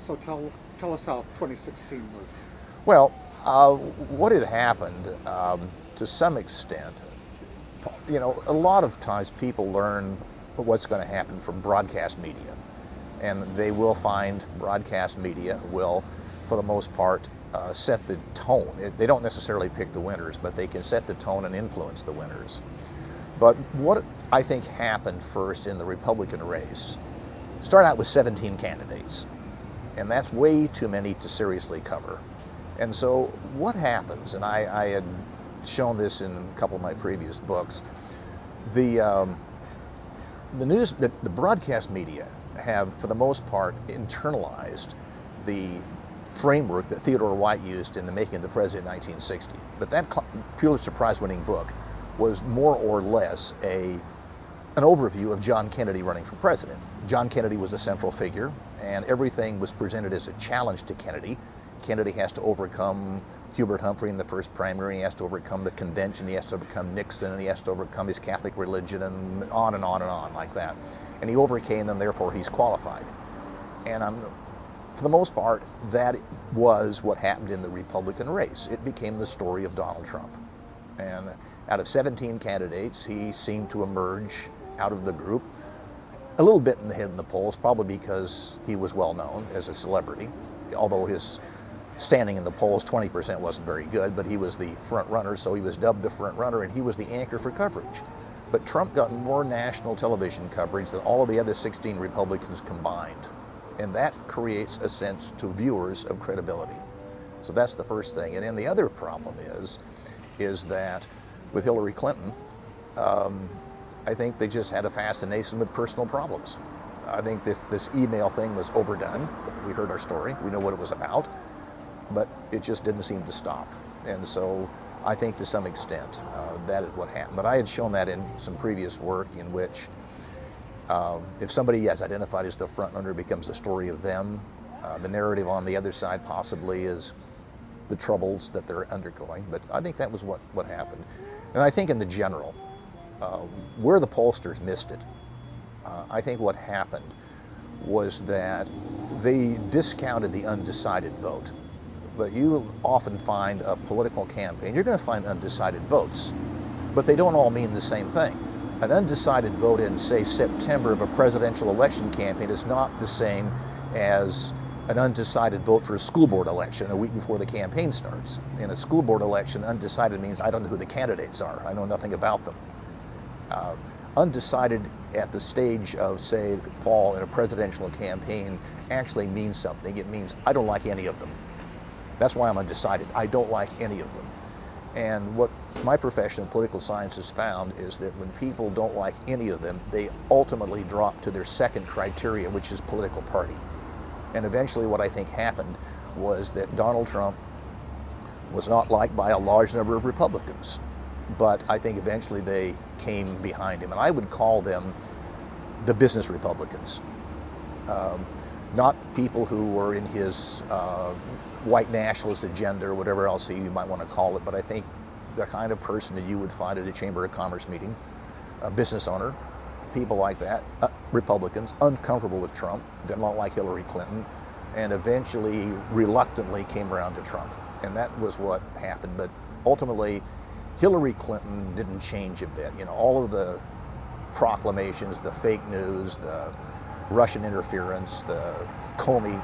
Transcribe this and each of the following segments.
So tell us how 2016 was. Well, what had happened, to some extent, a lot of times people learn what's going to happen from broadcast media. And they will find broadcast media will, for the most part, set the tone. They don't necessarily pick the winners, but they can set the tone and influence the winners. But what I think happened first in the Republican race, start out with 17 candidates. And that's way too many to seriously cover. And so what happens, and I had shown this in a couple of my previous books, the broadcast media have, for the most part, internalized the framework that Theodore White used in The Making of the President in 1960. But that Pulitzer Prize-winning book was more or less an overview of John Kennedy running for president. John Kennedy was a central figure, and everything was presented as a challenge to Kennedy. Kennedy has to overcome Hubert Humphrey in the first primary, he has to overcome the convention, he has to overcome Nixon, and he has to overcome his Catholic religion, and on and on and on like that. And he overcame them, therefore he's qualified. And for the most part, that was what happened in the Republican race. It became the story of Donald Trump. And out of 17 candidates, he seemed to emerge out of the group a little bit in the head in the polls, probably because he was well known as a celebrity, although his standing in the polls, 20% wasn't very good, but he was the front runner, so he was dubbed the front runner, and he was the anchor for coverage. But Trump got more national television coverage than all of the other 16 Republicans combined. And that creates a sense to viewers of credibility. So that's the first thing. And then the other problem is that with Hillary Clinton, I think they just had a fascination with personal problems. I think this email thing was overdone. We heard our story, we know what it was about, but it just didn't seem to stop. And so I think to some extent that is what happened. But I had shown that in some previous work in which if somebody is identified as the front runner, becomes a story of them. The narrative on the other side possibly is the troubles that they're undergoing. But I think that was what happened. And I think in the general, where the pollsters missed it, I think what happened was that they discounted the undecided vote. But you often find a political campaign, you're going to find undecided votes, but they don't all mean the same thing. An undecided vote in, say, September of a presidential election campaign is not the same as an undecided vote for a school board election a week before the campaign starts. In a school board election, undecided means I don't know who the candidates are. I know nothing about them. Undecided at the stage of, say, fall in a presidential campaign actually means something. It means I don't like any of them. That's why I'm undecided. I don't like any of them. And what my profession of political science has found is that when people don't like any of them, they ultimately drop to their second criteria, which is political party. And eventually what I think happened was that Donald Trump was not liked by a large number of Republicans. But I think eventually they came behind him. And I would call them the business Republicans. Not people who were in his white nationalist agenda or whatever else you might want to call it, but I think the kind of person that you would find at a Chamber of Commerce meeting, a business owner, people like that, Republicans, uncomfortable with Trump, did not like Hillary Clinton, and eventually reluctantly came around to Trump. And that was what happened. But ultimately, Hillary Clinton didn't change a bit. All of the proclamations, the fake news, the Russian interference, the Comey,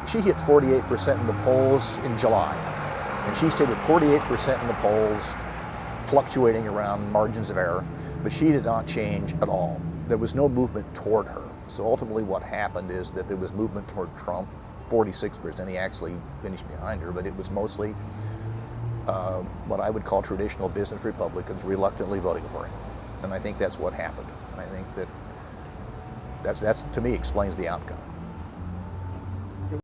she hit 48% in the polls in July. And she stayed at 48% in the polls, fluctuating around margins of error, but she did not change at all. There was no movement toward her. So ultimately what happened is that there was movement toward Trump, 46%, he actually finished behind her, but it was mostly what I would call traditional business Republicans reluctantly voting for him. And I think that's what happened. And I think that to me explains the outcome.